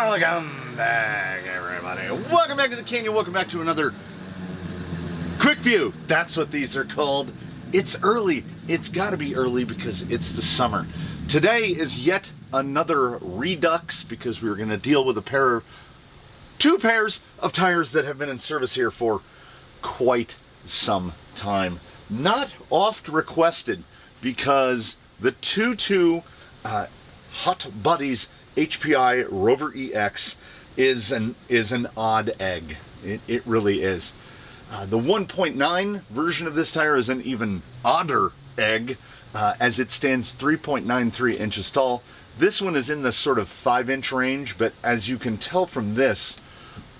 Welcome back, everybody. Welcome back to the Canyon. Welcome back to another quick view. That's what these are called. It's early. It's got to be early because it's the summer. Today is yet another Redux because we were going to deal with two pairs of tires that have been in service here for quite some time. Not oft requested because the 2.2 Hot Buddies HPI Rover EX is an odd egg. It really is. The 1.9 version of this tire is an even odder egg, as it stands 3.93 inches tall. This one is in the sort of 5-inch range, but as you can tell from this,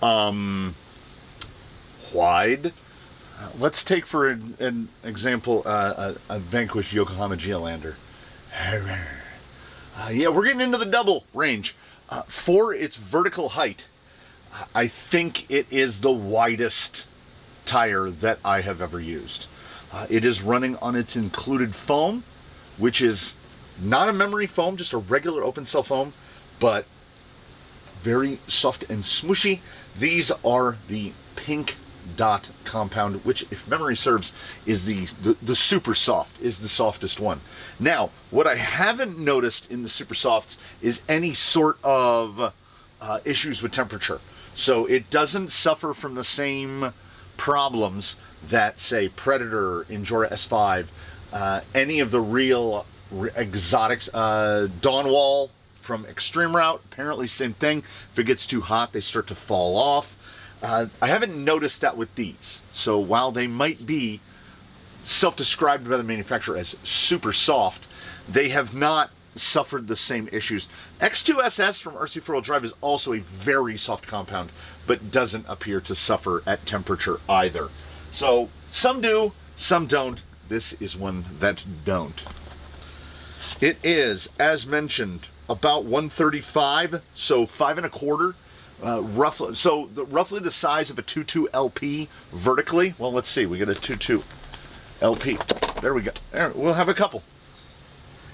wide. Let's take for an example a Vanquish Yokohama Geolander. Yeah, we're getting into the double range. For its vertical height, I think it is the widest tire that I have ever used. It is running on its included foam, which is not a memory foam, just a regular open cell foam, but very soft and smooshy. These are the Pink Dot compound, which, if memory serves, is the super soft, is the softest one. Now, what I haven't noticed in the super softs is any sort of issues with temperature. So it doesn't suffer from the same problems that, say, Predator, Injora S5, any of the real exotics, Dawnwall from Extreme Route, apparently same thing. If it gets too hot, they start to fall off. I haven't noticed that with these. So while they might be self-described by the manufacturer as super soft, they have not suffered the same issues. X2SS from RC4Wheel Drive is also a very soft compound, but doesn't appear to suffer at temperature either. So some do, some don't. This is one that don't. It is, as mentioned, about 135, so 5 1/4. Roughly the size of a 2.2 LP vertically. Well, let's see. We get a 2.2 LP. There we go. There, we'll have a couple.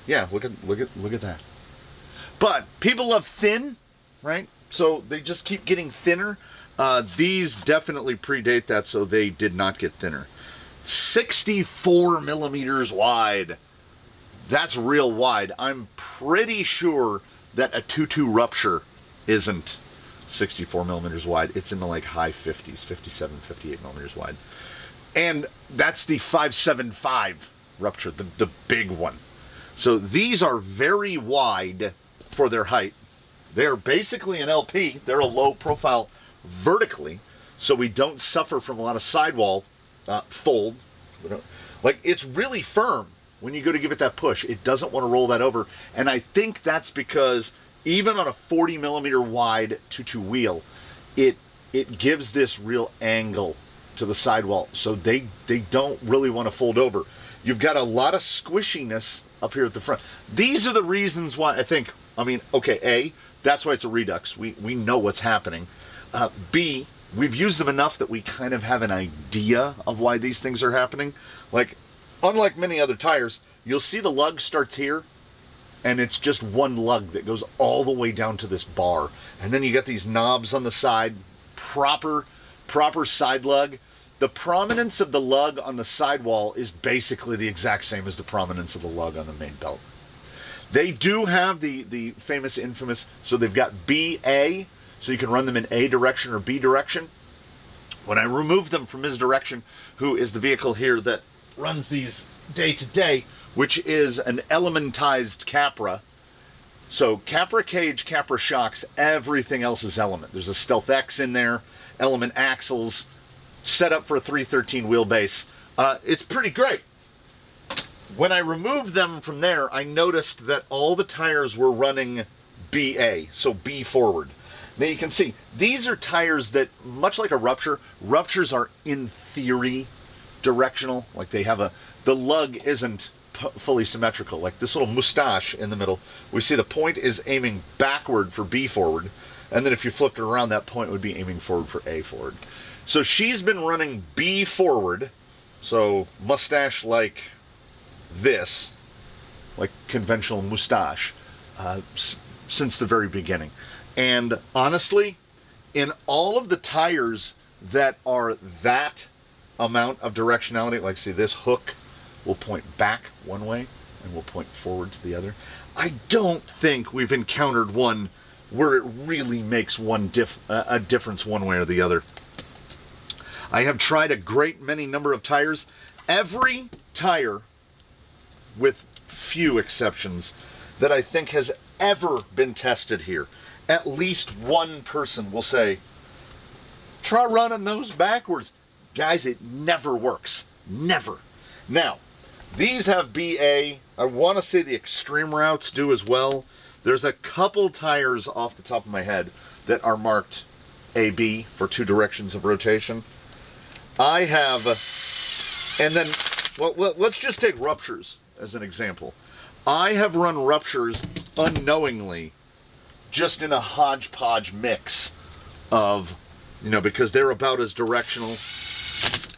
Yeah, look at that. But people love thin, right? So they just keep getting thinner. These definitely predate that, so they did not get thinner. 64 millimeters wide. That's real wide. I'm pretty sure that a 2.2 Rupture isn't 64 millimeters wide. It's in the like high 50s, 57, 58 millimeters wide. And that's the 575 Rupture, the big one. So these are very wide for their height. They're basically an LP. They're a low profile vertically, so we don't suffer from a lot of sidewall fold. Like, it's really firm when you go to give it that push. It doesn't want to roll that over. And I think that's because even on a 40 millimeter wide 2.2 wheel, it gives this real angle to the sidewall, so they don't really want to fold over. You've got a lot of squishiness up here at the front. These are the reasons why I think, okay, A, that's why it's a Redux. We know what's happening. B, we've used them enough that we kind of have an idea of why these things are happening. Like, unlike many other tires, you'll see the lug starts here, and it's just one lug that goes all the way down to this bar. And then you got these knobs on the side, proper side lug. The prominence of the lug on the sidewall is basically the exact same as the prominence of the lug on the main belt. They do have the famous, infamous, so they've got BA, so you can run them in A direction or B direction. When I remove them from his direction, who is the vehicle here that runs these day to day, which is an elementized Capra. So Capra cage, Capra shocks, everything else is Element. There's a Stealth X in there, Element axles, set up for a 313 wheelbase. It's pretty great. When I removed them from there, I noticed that all the tires were running BA, so B forward. Now you can see, these are tires that, much like a Rupture, Ruptures are in theory directional. Like they have the lug isn't fully symmetrical. Like this little mustache in the middle, we see the point is aiming backward for B forward, and then if you flipped it around, that point would be aiming forward for A forward. So she's been running B forward, so mustache like this, like conventional mustache. since the very beginning. And honestly, in all of the tires that are that amount of directionality, like see this hook will point back one way and will point forward to the other. I don't think we've encountered one where it really makes a difference one way or the other. I have tried a great many number of tires. Every tire, with few exceptions, that I think has ever been tested here, at least one person will say, try running those backwards. Guys, it never works. Never. Now, these have BA. I want to say the extreme routes do as well. There's a couple tires off the top of my head that are marked AB for 2 directions of rotation. I have, and then, well, let's just take ruptures as an example. I have run ruptures unknowingly, just in a hodgepodge mix of, because they're about as directional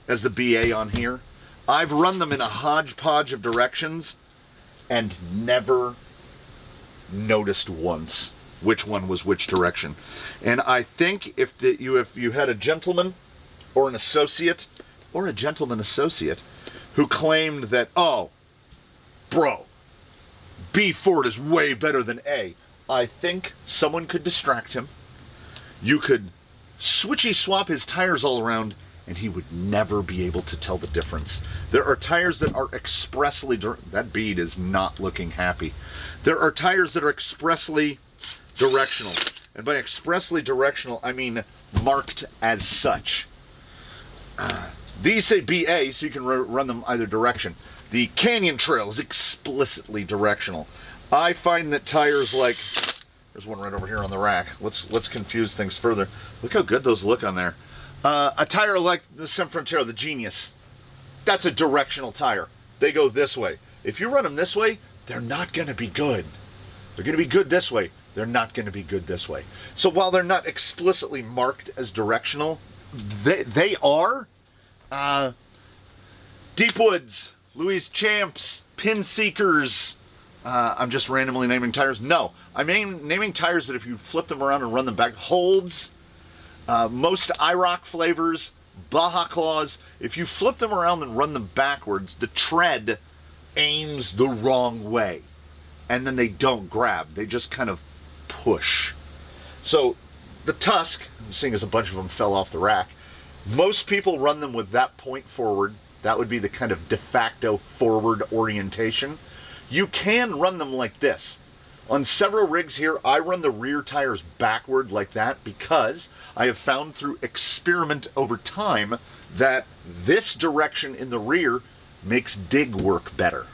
as the BA on here. I've run them in a hodgepodge of directions and never noticed once which one was which direction. And I think if you had a gentleman or an associate or a gentleman associate who claimed that, oh, bro, B forward is way better than A, I think someone could distract him. You could switchy swap his tires all around and he would never be able to tell the difference. There are tires that are expressly, that bead is not looking happy. There are tires that are expressly directional. And by expressly directional, I mean marked as such. These say BA, so you can run them either direction. The Canyon Trail is explicitly directional. I find that tires like, there's one right over here on the rack. Let's confuse things further. Look how good those look on there. A tire like the Ascent Frontier, the Genius, that's a directional tire. They go this way. If you run them this way, they're not going to be good. They're going to be good this way. They're not going to be good this way. So while they're not explicitly marked as directional, they are. Deep Woods, Louis Champs, Pin Seekers. I'm just randomly naming tires. No, I'm naming tires that if you flip them around and run them back, holds. Most IROC flavors, Baja Claws, if you flip them around and run them backwards, the tread aims the wrong way. And then they don't grab. They just kind of push. So the Tusk, I'm seeing as a bunch of them fell off the rack, most people run them with that point forward. That would be the kind of de facto forward orientation. You can run them like this. On several rigs here, I run the rear tires backward like that because I have found through experiment over time that this direction in the rear makes dig work better.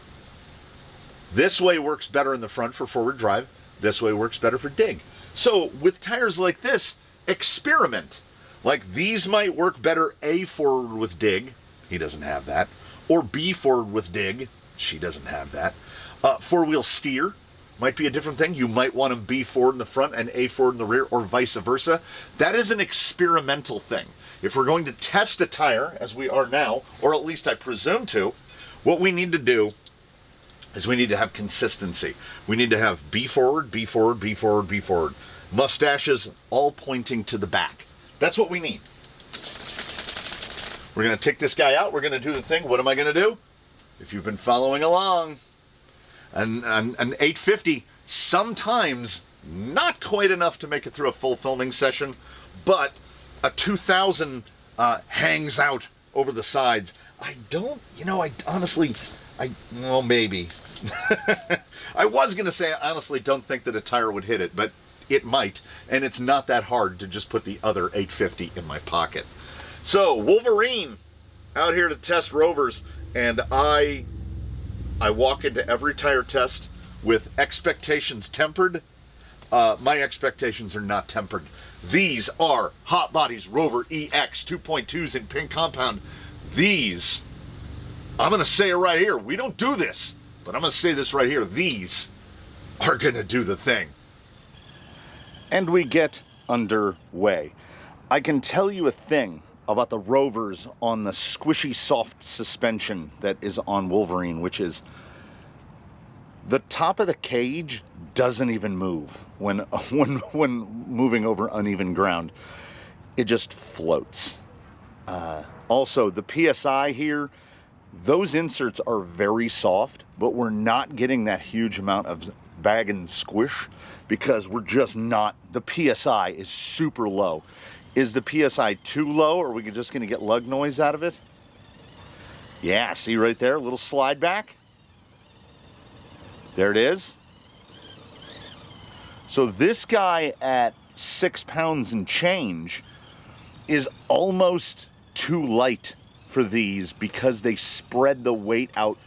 This way works better in the front for forward drive. This way works better for dig. So with tires like this, experiment. Like these might work better A forward with dig. He doesn't have that. Or B forward with dig. She doesn't have that. Four-wheel steer might be a different thing. You might want them B forward in the front and A forward in the rear, or vice versa. That is an experimental thing. If we're going to test a tire, as we are now, or at least I presume to, what we need to do is we need to have consistency. We need to have B forward, B forward, B forward, B forward. Mustaches all pointing to the back. That's what we need. We're going to take this guy out. We're going to do the thing. What am I going to do? If you've been following along, an 850, sometimes not quite enough to make it through a full filming session, but a 2000 hangs out over the sides. I honestly, well, maybe. I was going to say, I honestly don't think that a tire would hit it, but it might, and it's not that hard to just put the other 850 in my pocket. So, Wolverine, out here to test Rovers, and I walk into every tire test with expectations tempered. My expectations are not tempered. These are Hot Bodies Rover EX 2.2s in pink compound. These, I'm going to say it right here. We don't do this, but I'm going to say this right here. These are going to do the thing. And we get underway. I can tell you a thing about the Rovers on the squishy soft suspension that is on Wolverine, which is The top of the cage doesn't even move when moving over uneven ground. It just floats. Also, the PSI here, those inserts are very soft, but we're not getting that huge amount of bag and squish because we're just not, the PSI is super low. Is the PSI too low, or are we just going to get lug noise out of it? Yeah, see right there, a little slide back. There it is. So this guy at 6 pounds and change is almost too light for these because they spread the weight out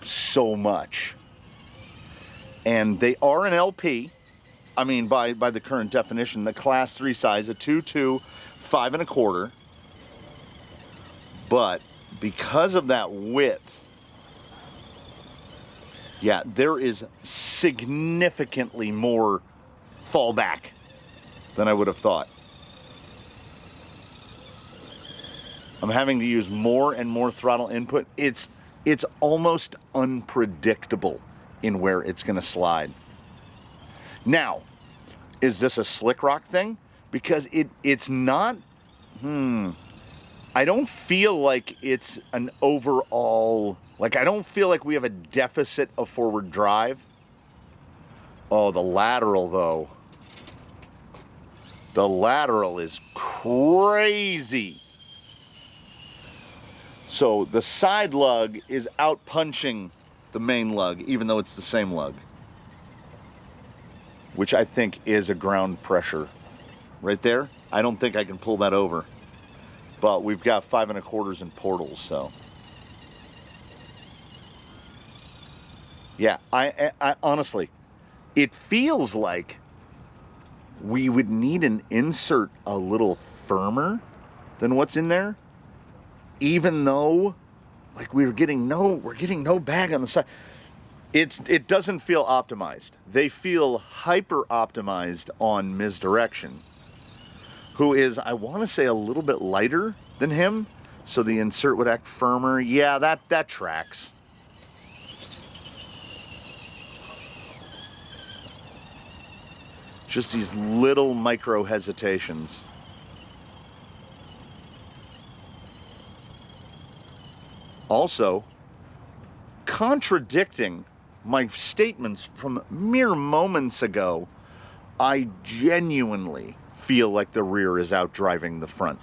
so much. And they are an LP. I mean, by the current definition, the class 3 size, a 2.2, 5 1/4. But because of that width, yeah, there is significantly more fallback than I would have thought. I'm having to use more and more throttle input. It's almost unpredictable in where it's going to slide. Now, is this a slick rock thing? Because it's not, I don't feel like it's an overall, like I don't feel like we have a deficit of forward drive. Oh, the lateral though. The lateral is crazy. So the side lug is out punching the main lug, even though it's the same lug, which I think is a ground pressure right there. I don't think I can pull that over, but we've got 5 1/4 in portals, so yeah. I honestly, it feels like we would need an insert a little firmer than what's in there, even though like we're getting no bag on the side. It doesn't feel optimized. They feel hyper optimized on misdirection, who is, I want to say, a little bit lighter than him, so the insert would act firmer. Yeah, that tracks. Just these little micro hesitations. Also, contradicting my statements from mere moments ago, I genuinely feel like the rear is out driving the front.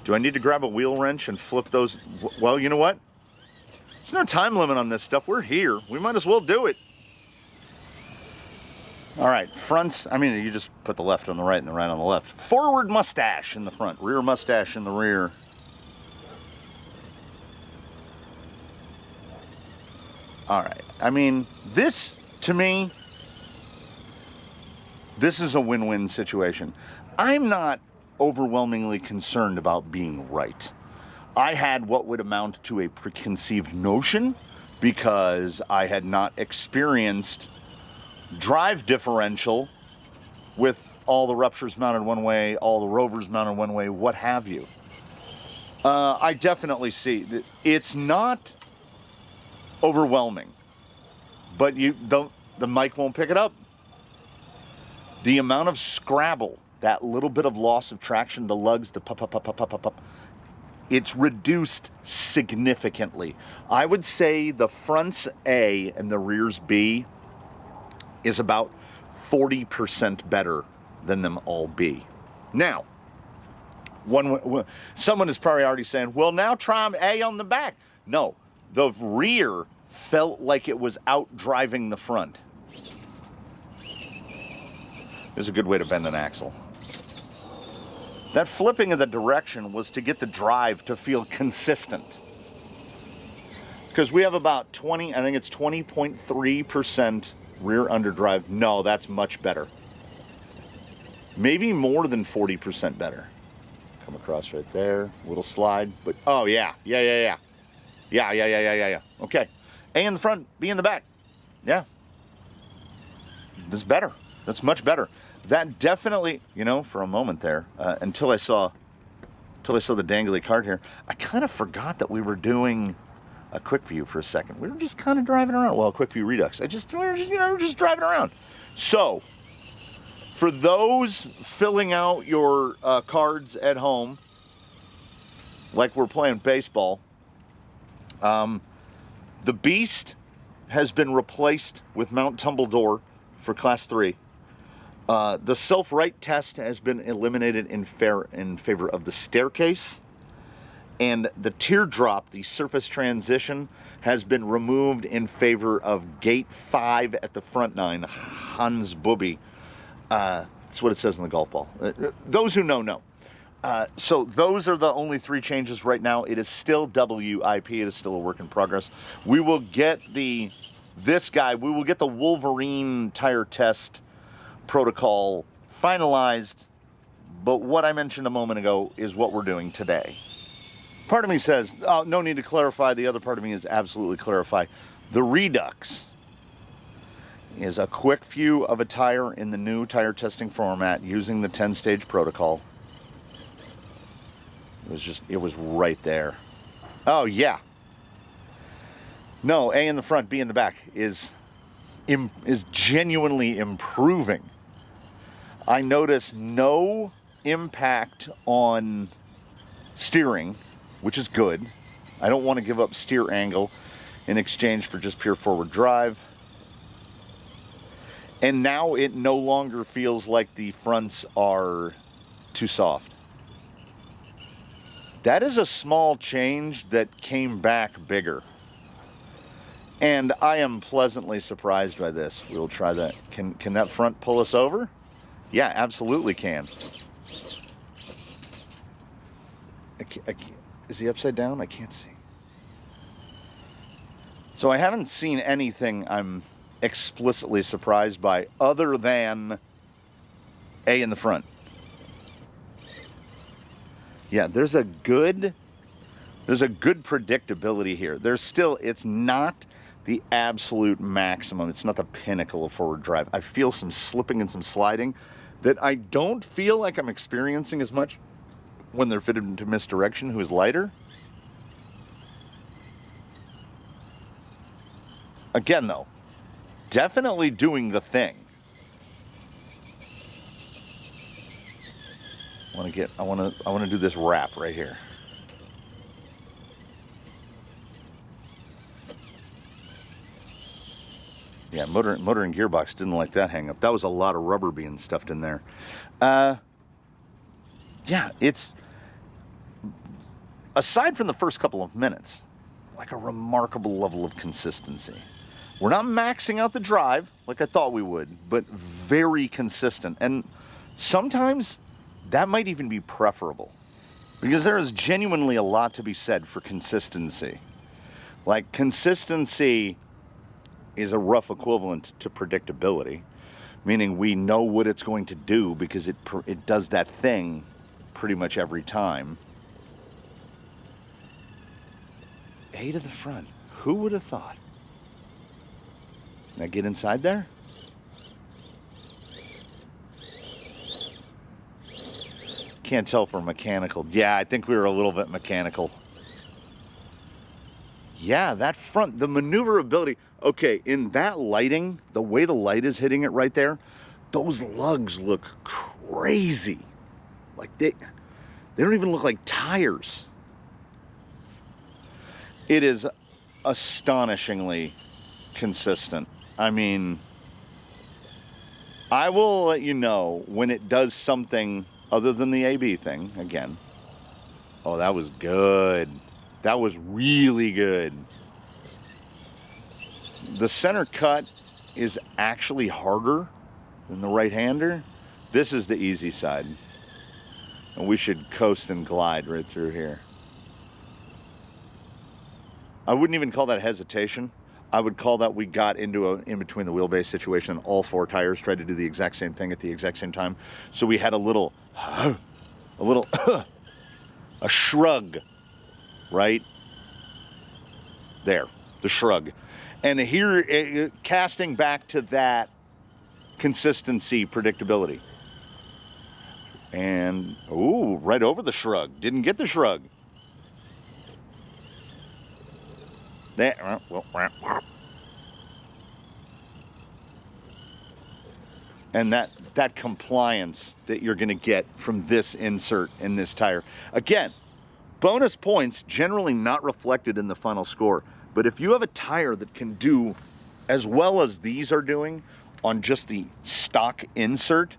Do I need to grab a wheel wrench and flip those? Well, you know what? There's no time limit on this stuff. We're here. We might as well do it. All right, fronts. I mean, you just put the left on the right and the right on the left. Forward mustache in the front, rear mustache in the rear. All right, I mean, this, to me, this is a win-win situation. I'm not overwhelmingly concerned about being right. I had what would amount to a preconceived notion because I had not experienced drive differential with all the ruptures mounted one way, all the Rovers mounted one way, what have you. I definitely see that it's not overwhelming, but the mic won't pick it up. The amount of scrabble, that little bit of loss of traction, the lugs, the pop, it's reduced significantly. I would say the front's A and the rear's B is about 40% better than them all B. Now, someone is probably already saying, well, now try A on the back. No, the rear felt like it was out driving the front. There's a good way to bend an axle. That flipping of the direction was to get the drive to feel consistent. Because we have about 20.3% rear underdrive. No, that's much better. Maybe more than 40% better. Come across right there, little slide, but oh yeah. Okay, A in the front, B in the back. Yeah, that's better. That's much better. That definitely, for a moment there, until I saw the dangly cart here, I kind of forgot that we were doing a quick view for a second. We were just kind of driving around. Well, quick view Redux. We were just driving around. So, for those filling out your cards at home, like we're playing baseball, the Beast has been replaced with Mount Tumbledore for Class 3. The self-right test has been eliminated in favor of the Staircase. And the Teardrop, the surface transition, has been removed in favor of Gate 5 at the front 9, Hans Bubby. That's what it says in the golf ball. Those who know. So those are the only 3 changes right now. It is still WIP. It is still a work in progress. We will get we will get the Wolverine tire test protocol finalized. But what I mentioned a moment ago is what we're doing today. Part of me says, oh, no need to clarify. The other part of me is absolutely clarify. The Redux is a quick view of a tire in the new tire testing format using the 10-stage protocol. It was right there. Oh, yeah. No, A in the front, B in the back is genuinely improving. I notice no impact on steering, which is good. I don't want to give up steer angle in exchange for just pure forward drive. And now it no longer feels like the fronts are too soft. That is a small change that came back bigger. And I am pleasantly surprised by this. We'll try that. Can that front pull us over? Yeah, absolutely can. Is he upside down? I can't see. So I haven't seen anything I'm explicitly surprised by other than A in the front. Yeah, there's a good predictability here. It's not the absolute maximum. It's not the pinnacle of forward drive. I feel some slipping and some sliding that I don't feel like I'm experiencing as much when they're fitted into misdirection, who is lighter. Again, though, definitely doing the thing. I want to do this wrap right here. Yeah, motor and gearbox didn't like that hang up. That was a lot of rubber being stuffed in there. Yeah, it's, aside from the first couple of minutes, like a remarkable level of consistency. We're not maxing out the drive like I thought we would, but very consistent. And sometimes that might even be preferable, because there is genuinely a lot to be said for consistency. Like, consistency is a rough equivalent to predictability, meaning we know what it's going to do because it does that thing pretty much every time. A to the front. Who would have thought? Now get inside there. Can't tell for mechanical. Yeah, I think we were a little bit mechanical. Yeah, that front, the maneuverability. Okay, in that lighting, the way the light is hitting it right there, those lugs look crazy. Like they don't even look like tires. It is astonishingly consistent. I mean, I will let you know when it does something other than the AB thing again. Oh, that was good. That was really good. The center cut is actually harder than the right-hander. This is the easy side. And we should coast and glide right through here. I wouldn't even call that hesitation. I would call that we got into an in-between the wheelbase situation and all 4 tires tried to do the exact same thing at the exact same time. So we had a shrug, right? There, the shrug. And here, casting back to that consistency, predictability. And, ooh, right over the shrug. Didn't get the shrug. There. And that compliance that you're going to get from this insert in this tire. Again, bonus points generally not reflected in the final score. But if you have a tire that can do as well as these are doing on just the stock insert,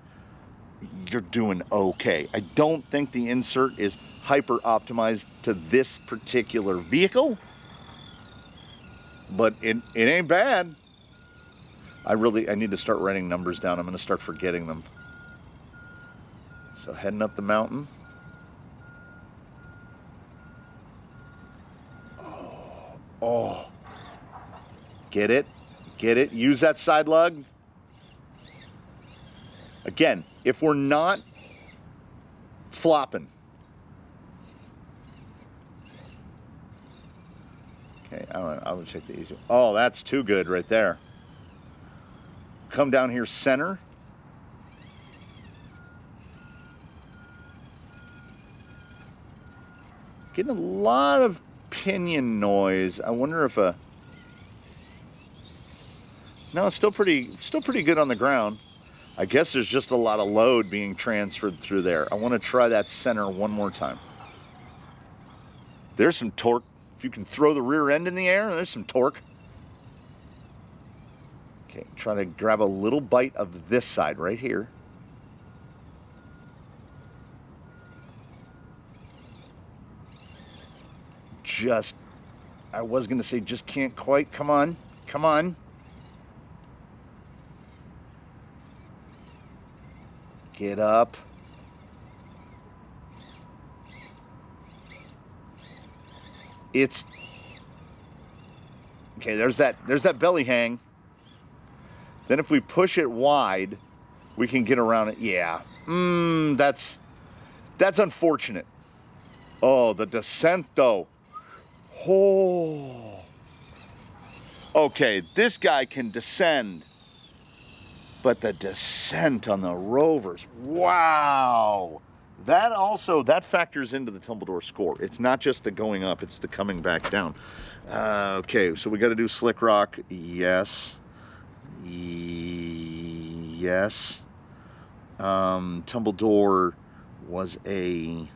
you're doing okay. I don't think the insert is hyper optimized to this particular vehicle, but it ain't bad. I need to start writing numbers down. I'm going to start forgetting them. So heading up the mountain. Oh. Get it? Get it? Use that side lug. Again, if we're not flopping. Okay, I would check the easy. Oh, that's too good right there. Come down here center. Getting a lot of pinion noise. I wonder if no, it's still pretty good on the ground. I guess there's just a lot of load being transferred through there. I want to try that center one more time. There's some torque. If you can throw the rear end in the air, there's some torque. Okay, try to grab a little bite of this side right here. I was going to say just can't quite. Come on. Come on. Get up. It's okay. There's that belly hang. Then if we push it wide, we can get around it. Yeah. That's unfortunate. Oh, the descent though. Oh. Okay, this guy can descend. But the descent on the Rovers, wow. That factors into the Tumbledore score. It's not just the going up, it's the coming back down. Okay, so we got to do slick rock. Yes. Yes. Tumbledore was a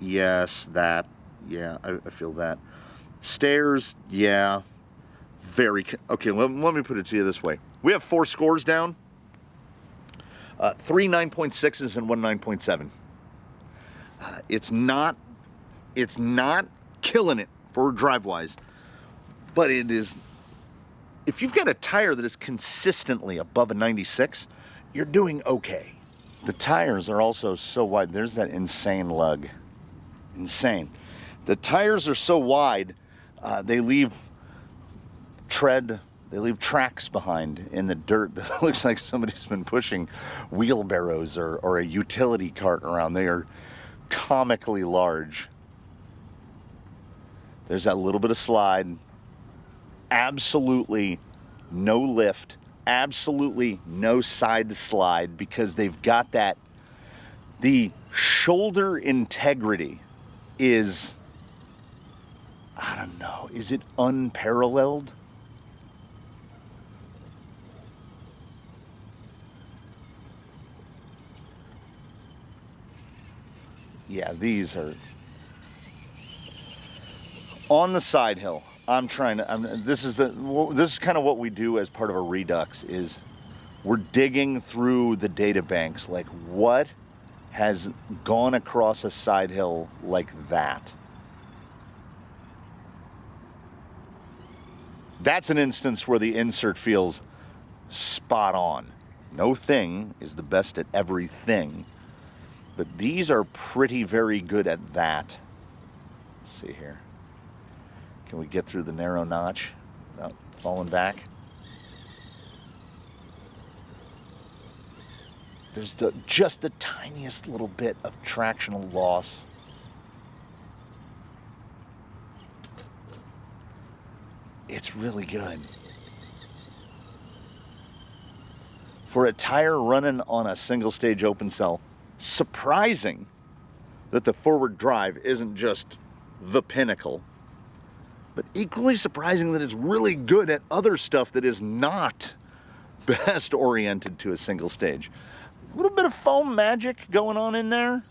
yes, that. Yeah, I feel that. Stairs, yeah. Okay, let me put it to you this way. We have 4 scores down. 3 9.6s and 1 9.7. It's not killing it for drive-wise, but it is. If you've got a tire that is consistently above a 96, you're doing okay. The tires are also so wide. There's that insane lug. Insane. The tires are so wide, they leave tracks behind in the dirt that looks like somebody's been pushing wheelbarrows or a utility cart around. They are comically large. There's that little bit of slide. Absolutely no lift. Absolutely no side slide because they've got that. The shoulder integrity is, I don't know, is it unparalleled? Yeah, these are on the side hill. This is kind of what we do as part of a Redux is we're digging through the data banks. Like what has gone across a side hill like that? That's an instance where the insert feels spot on. No thing is the best at everything. But these are very good at that. Let's see here. Can we get through the narrow notch without falling back? There's just the tiniest little bit of tractional loss. It's really good. For a tire running on a single stage open cell, surprising that the forward drive isn't just the pinnacle. but equally surprising that it's really good at other stuff that is not best oriented to a single stage. A little bit of foam magic going on in there.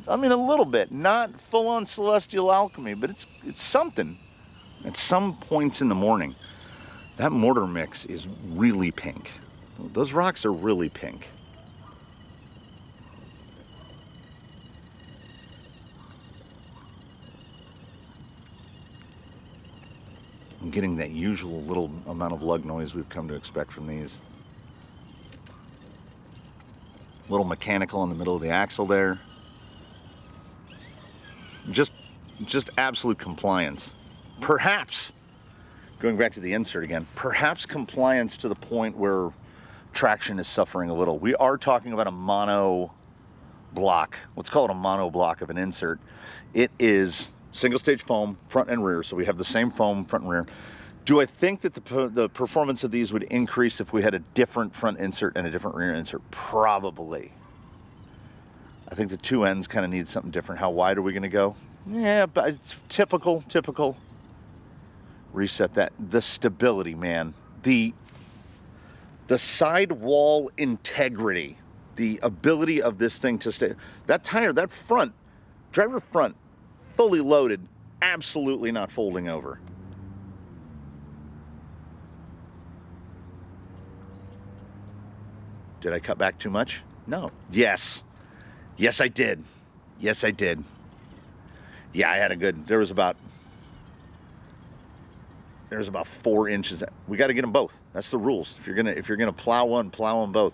I mean, a little bit, not full-on celestial alchemy, but it's something. At some points in the morning, that mortar mix is really pink. Those rocks are really pink. I'm getting that usual little amount of lug noise we've come to expect from these. Little mechanical in the middle of the axle there. Just absolute compliance. Perhaps, going back to the insert again, perhaps compliance to the point where traction is suffering a little. We are talking about a mono block. Let's call it a mono block of an insert. It is single stage foam, front and rear, so we have the same foam front and rear. Do I think that the performance of these would increase if we had a different front insert and a different rear insert? Probably. I think the two ends kind of need something different. How wide are we going to go? Yeah, but it's typical. Reset that. The stability, man. The sidewall integrity. The ability of this thing to stay. That tire, that front, driver front, fully loaded, absolutely not folding over. Did I cut back too much? No. Yes. Yes, I did. Yes, I did. Yeah, I had a good, there was about 4 inches. We got to get them both. That's the rules. If you're gonna plow one, plow them both.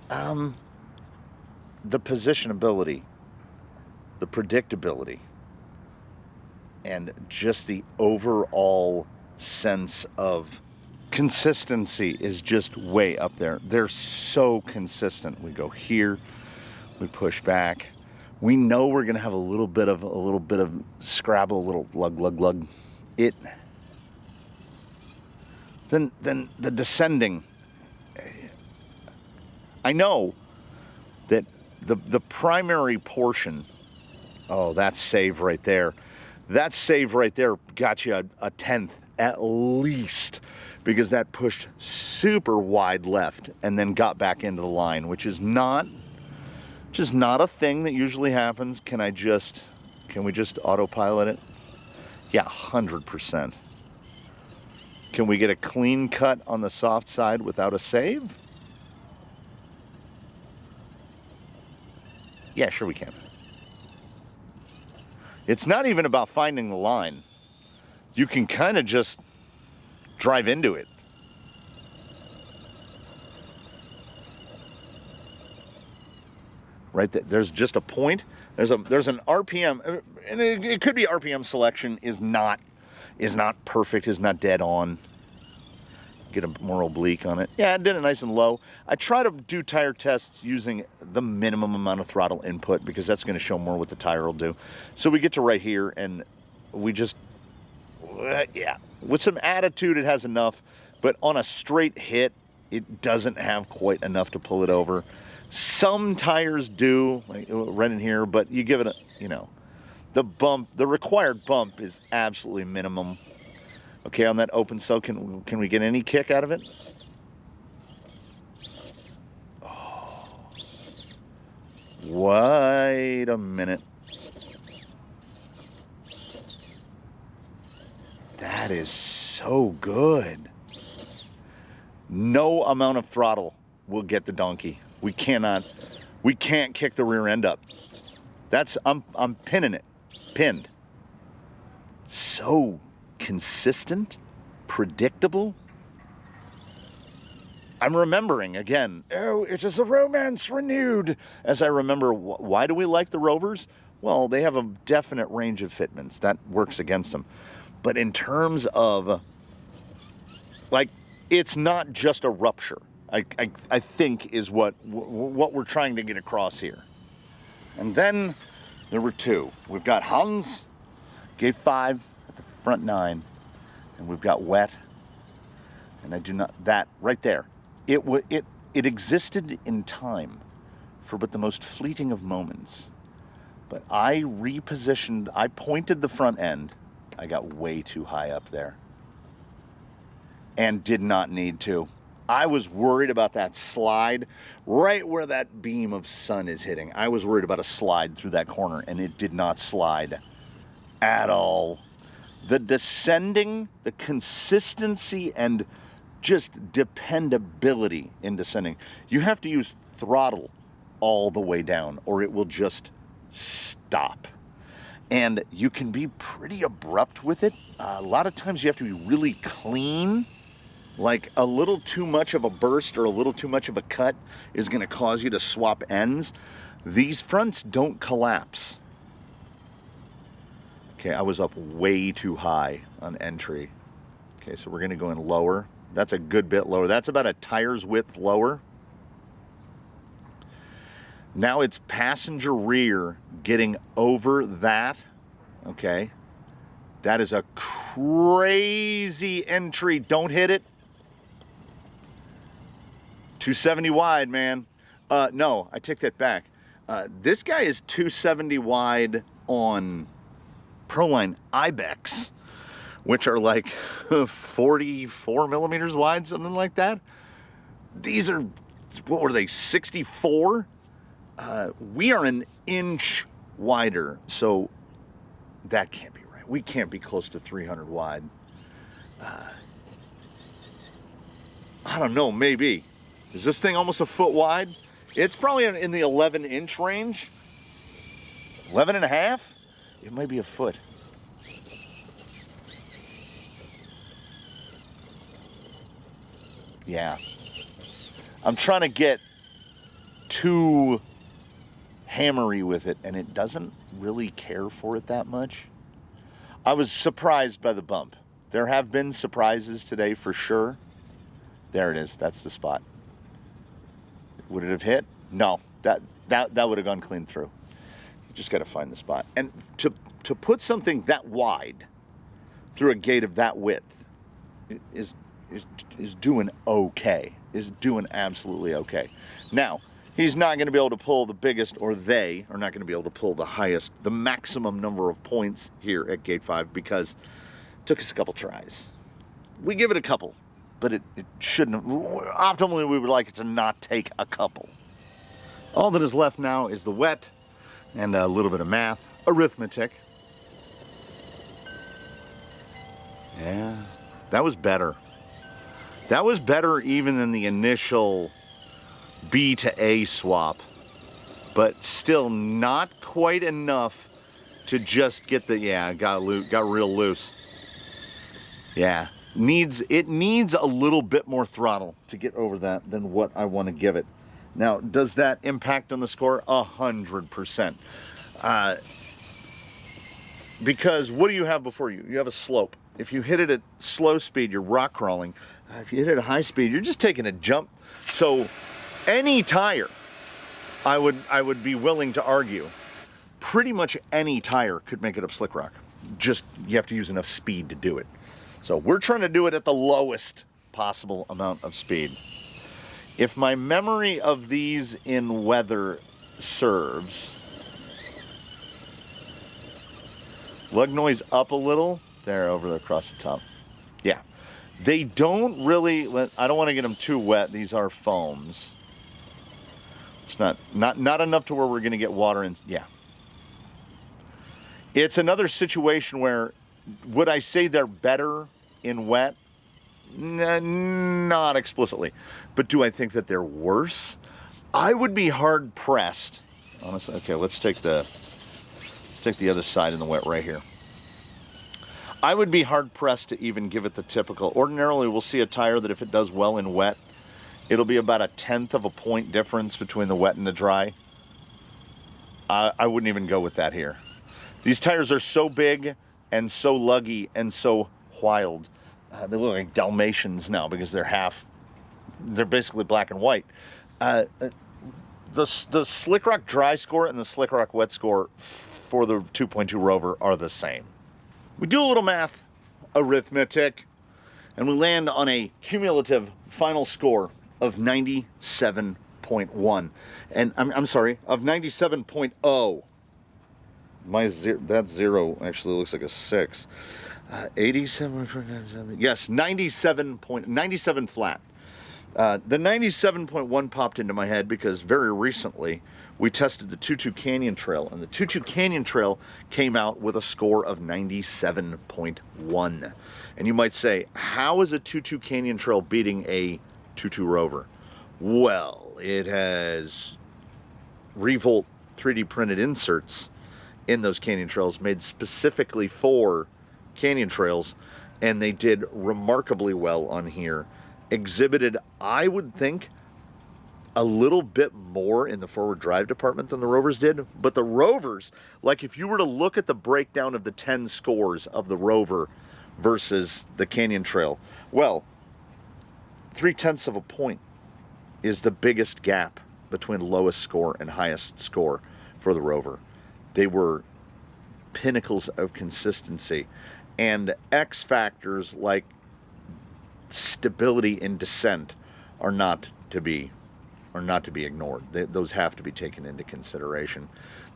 The positionability, the predictability, and just the overall sense of consistency is just way up there. They're so consistent. We go here, we push back. We know we're gonna have a little bit of scrabble, a little lug. Then the descending. I know that the primary portion. Oh, that save right there. That save right there got you a tenth at least, because that pushed super wide left and then got back into the line, which is not a thing that usually happens. Can we just autopilot it? Yeah, 100%. Can we get a clean cut on the soft side without a save? Yeah, sure we can. It's not even about finding the line. You can kind of just drive into it. Right there, there's just a point. There's an RPM, and it could be RPM selection is not perfect, is not dead on. Get a more oblique on it. Yeah, I did it nice and low. I try to do tire tests using the minimum amount of throttle input because that's going to show more what the tire will do. So we get to right here and we just, yeah, with some attitude it has enough, but on a straight hit it doesn't have quite enough to pull it over. Some tires do, like right in here, but you give it a, the required bump is absolutely minimum. Okay, on that open cell, can we get any kick out of it? Oh. Wait a minute. That is so good. No amount of throttle will get the donkey. We can't kick the rear end up. I'm pinning it. Pinned. So consistent, predictable. I'm remembering again, oh, it is a romance renewed. As I remember, why do we like the Rovers? Well, they have a definite range of fitments. That works against them. But in terms of, like, it's not just a rupture, I think is what we're trying to get across here. And then there were two. We've got Hans, gave 5 at the front 9, and we've got wet. And I do not, that right there, it existed in time for but the most fleeting of moments. But I repositioned, I pointed the front end. I got way too high up there. And did not need to. I was worried about that slide right where that beam of sun is hitting. I was worried about a slide through that corner, and it did not slide at all. The descending, the consistency, and just dependability in descending. You have to use throttle all the way down, or it will just stop. And you can be pretty abrupt with it. A lot of times you have to be really clean. Like a little too much of a burst or a little too much of a cut is going to cause you to swap ends. These fronts don't collapse. Okay, I was up way too high on entry. Okay, so we're going to go in lower. That's a good bit lower. That's about a tire's width lower. Now it's passenger rear getting over that. Okay. That is a crazy entry. Don't hit it. 270 wide, man. No, I take that back. This guy is 270 wide on Proline Ibex, which are like 44 millimeters wide, something like that. These are, what were they, 64? We are an inch wider, so that can't be right. We can't be close to 300 wide. I don't know, maybe. Is this thing almost a foot wide? It's probably in the 11-inch range. 11 and a half? It might be a foot. Yeah. I'm trying to get too hammery with it, and it doesn't really care for it that much. I was surprised by the bump. There have been surprises today for sure. There it is. That's the spot. Would it have hit? No. That would have gone clean through. You just got to find the spot. And to put something that wide through a gate of that width is doing okay. Is doing absolutely okay. Now, he's not going to be able to pull the biggest, or they are not going to be able to pull the highest, the maximum number of points here at Gate 5 because it took us a couple tries. We give it a couple, but it shouldn't have. Optimally, we would like it to not take a couple. All that is left now is the wet and a little bit of math, arithmetic. Yeah, that was better. That was better even than the initial B to A swap, but still not quite enough to just get the, yeah, got real loose. Yeah, it needs a little bit more throttle to get over that than what I want to give it. Now, does that impact on the score? 100%. Because what do you have before you? You have a slope. If you hit it at slow speed, you're rock crawling. If you hit it at high speed, you're just taking a jump. So any tire, I would be willing to argue, pretty much any tire could make it up slick rock. Just, you have to use enough speed to do it. So we're trying to do it at the lowest possible amount of speed. If my memory of these in weather serves, lug noise up a little, there, over there across the top. Yeah. They don't really, I don't want to get them too wet. These are foams. It's not enough to where we're going to get water in. Yeah. It's another situation where, would I say they're better in wet? Not explicitly. But do I think that they're worse? I would be hard pressed. Honestly, okay, let's take the other side in the wet right here. I would be hard pressed to even give it the typical. Ordinarily, we'll see a tire that if it does well in wet, it'll be about 1/10 of a point difference between the wet and the dry. I wouldn't even go with that here. These tires are so big and so luggy and so wild. They look like Dalmatians now because they're basically black and white. The Slick Rock dry score and the Slick Rock wet score for the 2.2 Rover are the same. We do a little math, arithmetic, and we land on a cumulative final score of 97.1. And I'm sorry, of 97.0. that 0 actually looks like a 6. 87, yes, 97 flat. The 97.1 popped into my head because very recently we tested the Tutu Canyon Trail, and the Tutu Canyon Trail came out with a score of 97.1. And you might say, how is a Tutu Canyon Trail beating a Tutu Rover? Well, it has Revolt 3D printed inserts in those canyon trails made specifically for canyon trails, and they did remarkably well on here. Exhibited, I would think, a little bit more in the forward drive department than the Rovers did, but the Rovers, like if you were to look at the breakdown of the 10 scores of the Rover versus the Canyon Trail, well, 0.3 of a point is the biggest gap between lowest score and highest score for the Rover. They were pinnacles of consistency, and X factors like stability and descent are not to be ignored. Those have to be taken into consideration.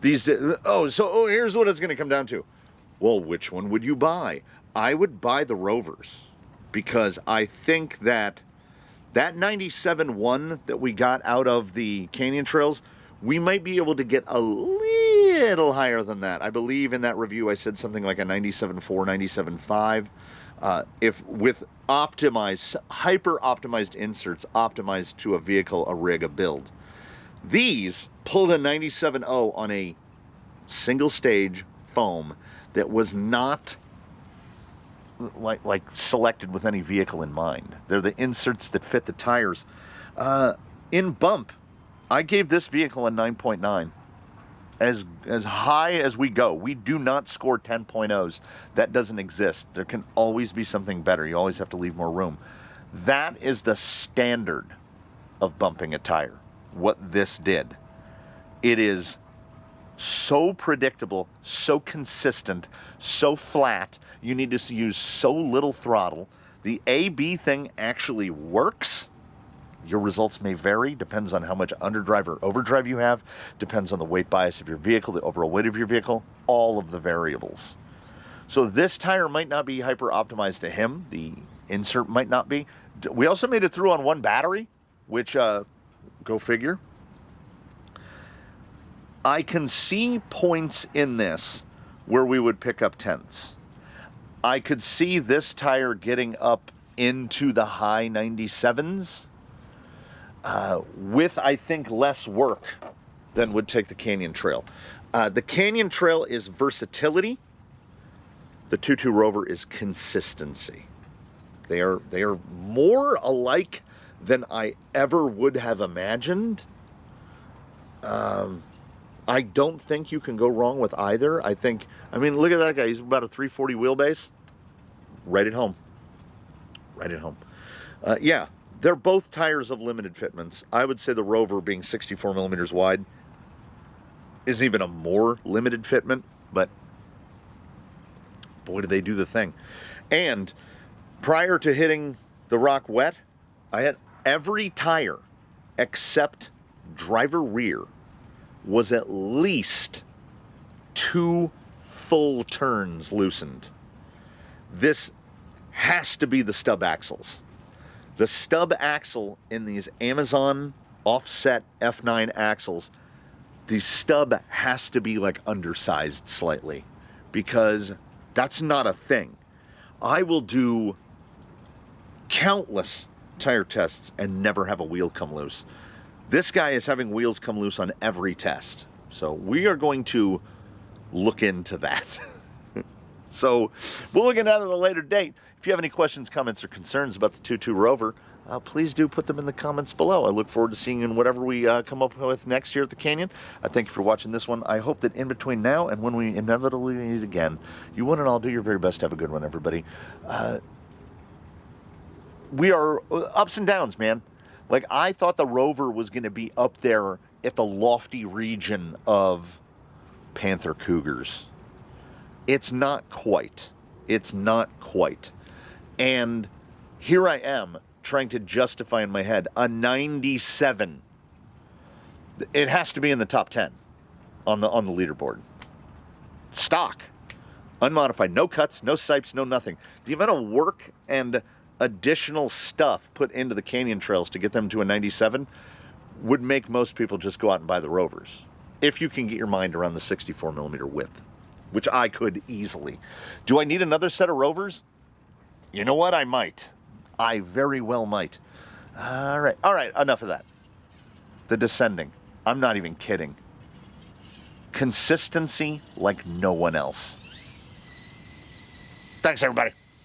Here's what it's going to come down to. Well, which one would you buy? I would buy the Rovers, because I think that 97.1 that we got out of the canyon trails, we might be able to get a little higher than that. I believe in that review I said something like a 97.4, 97.5. If with hyper optimized inserts optimized to a vehicle, a rig, a build. These pulled a 97.0 on a single stage foam that was not like selected with any vehicle in mind. They're the inserts that fit the tires. In bump, I gave this vehicle a 9.9. As high as we go. We do not score 10.0s. That doesn't exist. There can always be something better. You always have to leave more room. That is the standard of bumping a tire. What this did. It is so predictable, so consistent, so flat. You need to use so little throttle. The A-B thing actually works. Your results may vary, depends on how much underdrive or overdrive you have, depends on the weight bias of your vehicle, the overall weight of your vehicle, all of the variables. So this tire might not be hyper optimized to him, the insert might not be. We also made it through on one battery, which, go figure. I can see points in this where we would pick up tenths. I could see this tire getting up into the high 97s, with, I think, less work than would take the Canyon Trail. The Canyon Trail is versatility. The Tutu Rover is consistency. They are more alike than I ever would have imagined. I don't think you can go wrong with either. I mean, look at that guy. He's about a 340 wheelbase. Right at home. Right at home. Yeah. They're both tires of limited fitments. I would say the Rover, being 64 millimeters wide, is even a more limited fitment, but boy, do they do the thing. And prior to hitting the rock wet, I had every tire except driver rear was at least 2 full turns loosened. This has to be the stub axles. The stub axle in these Amazon offset F9 axles, the stub has to be like undersized slightly, because that's not a thing. I will do countless tire tests and never have a wheel come loose. This guy is having wheels come loose on every test. So we are going to look into that. So we'll look into that at a later date. If you have any questions, comments, or concerns about the Tutu Rover, please do put them in the comments below. I look forward to seeing you in whatever we come up with next year at the Canyon. Thank you for watching this one. I hope that in between now and when we inevitably meet again, you one and all do your very best to have a good one, everybody. We are ups and downs, man. Like, I thought the Rover was going to be up there at the lofty region of Panther Cougars. It's not quite. It's not quite. And here I am trying to justify in my head a 97. It has to be in the top 10 on the leaderboard. stock, unmodified, no cuts, no sipes, no nothing. The amount of work and additional stuff put into the canyon trails to get them to a 97 would make most people just go out and buy the Rovers. If you can get your mind around the 64 millimeter width, which I could easily. Do I need another set of Rovers? You know what? I might. I very well might. All right, enough of that. The descending. I'm not even kidding. Consistency like no one else. Thanks, everybody.